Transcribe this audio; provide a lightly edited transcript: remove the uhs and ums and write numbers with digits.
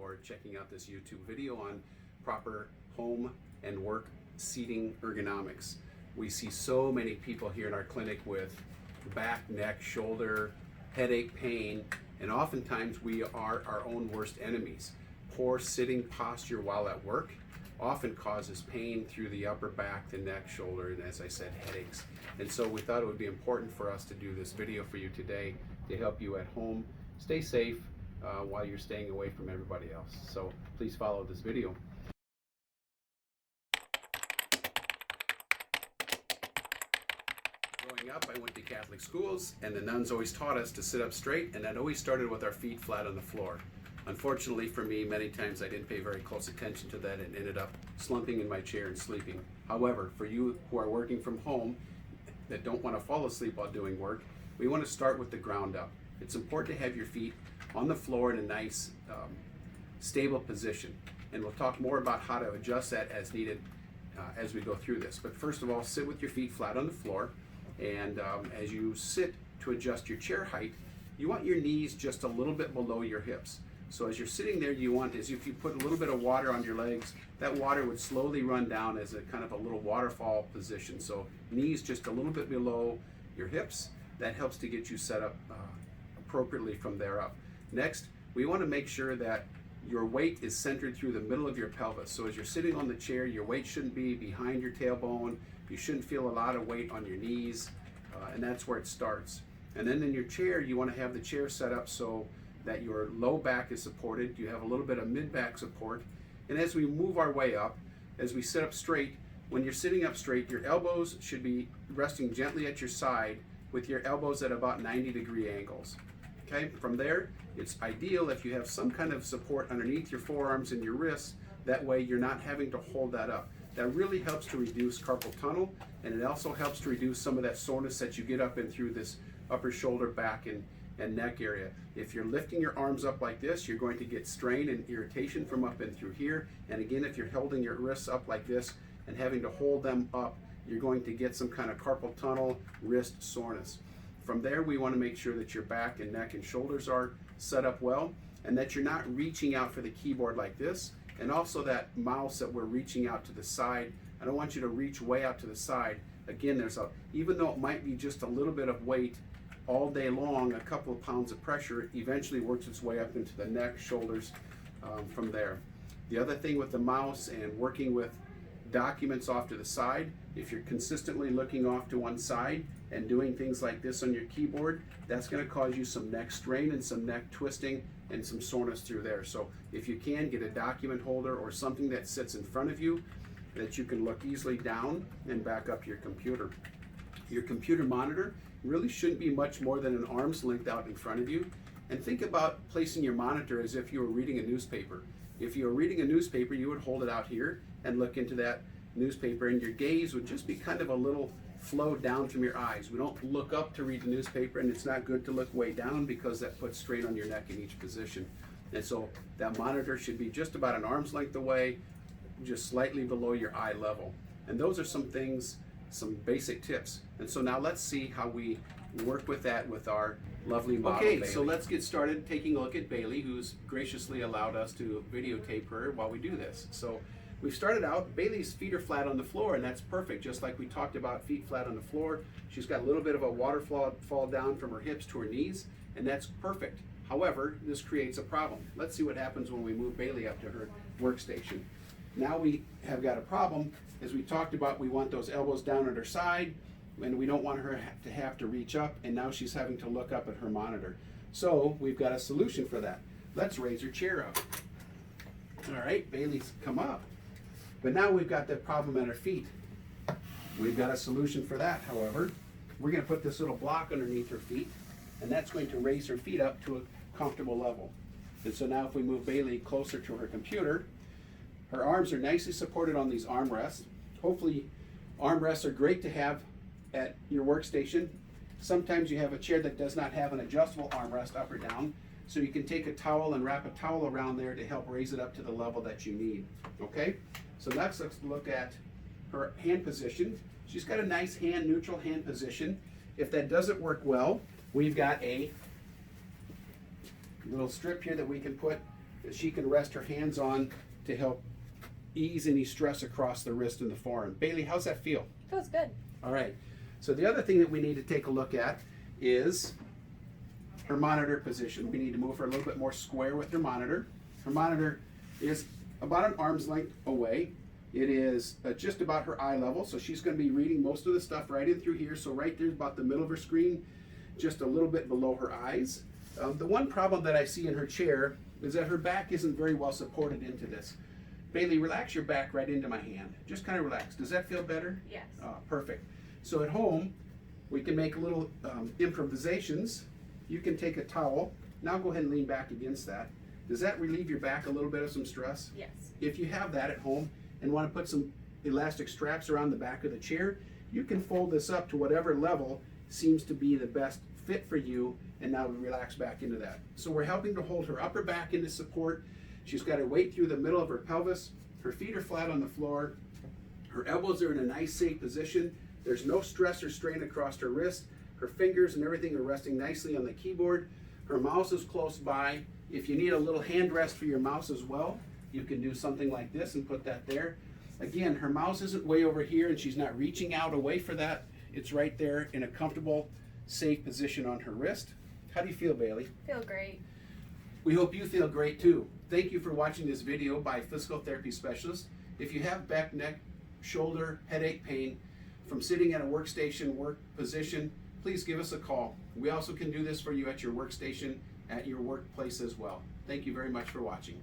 for checking out this YouTube video on proper home and work seating ergonomics. We see so many people here in our clinic with back, neck, shoulder, headache, pain, and oftentimes we are our own worst enemies. Poor sitting posture while at work often causes pain through the upper back, the neck, shoulder, and as I said, headaches. And so we thought it would be important for us to do this video for you today to help you at home stay safe while you're staying away from everybody else. So please follow this video. Growing up, I went to Catholic schools, and the nuns always taught us to sit up straight, and that always started with our feet flat on the floor. Unfortunately for me, many times I didn't pay very close attention to that and ended up slumping in my chair and sleeping. However, for you who are working from home that don't want to fall asleep while doing work, we want to start with the ground up. It's important to have your feet on the floor in a nice, stable position. And we'll talk more about how to adjust that as needed as we go through this. But first of all, sit with your feet flat on the floor. And as you sit to adjust your chair height, you want your knees just a little bit below your hips. So as you're sitting there, you want, as if you put a little bit of water on your legs, that water would slowly run down as a kind of a little waterfall position. So knees just a little bit below your hips. That helps to get you set up appropriately from there up. Next, we want to make sure that your weight is centered through the middle of your pelvis. So as you're sitting on the chair, your weight shouldn't be behind your tailbone. You shouldn't feel a lot of weight on your knees, and that's where it starts. And then in your chair, you want to have the chair set up so that your low back is supported. You have a little bit of mid-back support. And as we move our way up, as we sit up straight, when you're sitting up straight, your elbows should be resting gently at your side with your elbows at about 90-degree angles. Okay, from there, it's ideal if you have some kind of support underneath your forearms and your wrists. That way you're not having to hold that up. That really helps to reduce carpal tunnel, and it also helps to reduce some of that soreness that you get up and through this upper shoulder, back, and neck area. If you're lifting your arms up like this, you're going to get strain and irritation from up and through here. And again, if you're holding your wrists up like this and having to hold them up, you're going to get some kind of carpal tunnel, wrist soreness. From there, we want to make sure that your back and neck and shoulders are set up well, and that you're not reaching out for the keyboard like this, and also that mouse that we're reaching out to the side. I don't want you to reach way out to the side. Again, even though it might be just a little bit of weight all day long, a couple of pounds of pressure eventually works its way up into the neck, shoulders from there. The other thing with the mouse and working with documents off to the side, if you're consistently looking off to one side and doing things like this on your keyboard, that's going to cause you some neck strain and some neck twisting and some soreness through there. So if you can, get a document holder or something that sits in front of you that you can look easily down and back up your computer. Your computer monitor really shouldn't be much more than an arm's length out in front of you. And think about placing your monitor as if you were reading a newspaper. If you were reading a newspaper, you would hold it out here and look into that newspaper, and your gaze would just be kind of a little flow down from your eyes. We don't look up to read the newspaper, and it's not good to look way down because that puts strain on your neck in each position. And so that monitor should be just about an arm's length away, just slightly below your eye level. And those are some things, some basic tips. And so now let's see how we work with that with our lovely model, Bailey. So let's get started taking a look at Bailey, who's graciously allowed us to videotape her while we do this. So we've started out, Bailey's feet are flat on the floor, and that's perfect, just like we talked about feet flat on the floor. She's got a little bit of a waterfall fall down from her hips to her knees, and that's perfect. However, this creates a problem. Let's see what happens when we move Bailey up to her workstation. Now we have got a problem. As we talked about, we want those elbows down at her side, and we don't want her to have to reach up, and now she's having to look up at her monitor. So we've got a solution for that. Let's raise her chair up. All right, Bailey's come up. But now we've got that problem at her feet. We've got a solution for that, however. We're going to put this little block underneath her feet, and that's going to raise her feet up to a comfortable level. And so now if we move Bailey closer to her computer, her arms are nicely supported on these armrests. Hopefully, armrests are great to have at your workstation. Sometimes you have a chair that does not have an adjustable armrest up or down, so you can take a towel and wrap a towel around there to help raise it up to the level that you need. Okay? So next, let's look at her hand position. She's got a nice neutral hand position. If that doesn't work well, we've got a little strip here that we can put that she can rest her hands on to help ease any stress across the wrist and the forearm. Bailey, how's that feel? Feels good. All right. So the other thing that we need to take a look at is her monitor position. We need to move her a little bit more square with her monitor. Her monitor is about an arm's length away. It is just about her eye level, so she's going to be reading most of the stuff right in through here. So right there's about the middle of her screen, just a little bit below her eyes. The one problem that I see in her chair is that her back isn't very well supported into this. Bailey, relax your back right into my hand. Just kind of relax. Does that feel better? Yes. Perfect. So at home, we can make little improvisations. You can take a towel. Now go ahead and lean back against that. Does that relieve your back a little bit of some stress? Yes. If you have that at home and want to put some elastic straps around the back of the chair, you can fold this up to whatever level seems to be the best fit for you, and now we relax back into that. So we're helping to hold her upper back into support. She's got her weight through the middle of her pelvis. Her feet are flat on the floor. Her elbows are in a nice safe position. There's no stress or strain across her wrist. Her fingers and everything are resting nicely on the keyboard. Her mouse is close by. If you need a little hand rest for your mouse as well, you can do something like this and put that there. Again, her mouse isn't way over here and she's not reaching out away for that. It's right there in a comfortable, safe position on her wrist. How do you feel, Bailey? Feel great. We hope you feel great too. Thank you for watching this video by Physical Therapy Specialist. If you have back, neck, shoulder, headache pain from sitting at a workstation, work position, please give us a call. We also can do this for you at your workstation, at your workplace as well. Thank you very much for watching.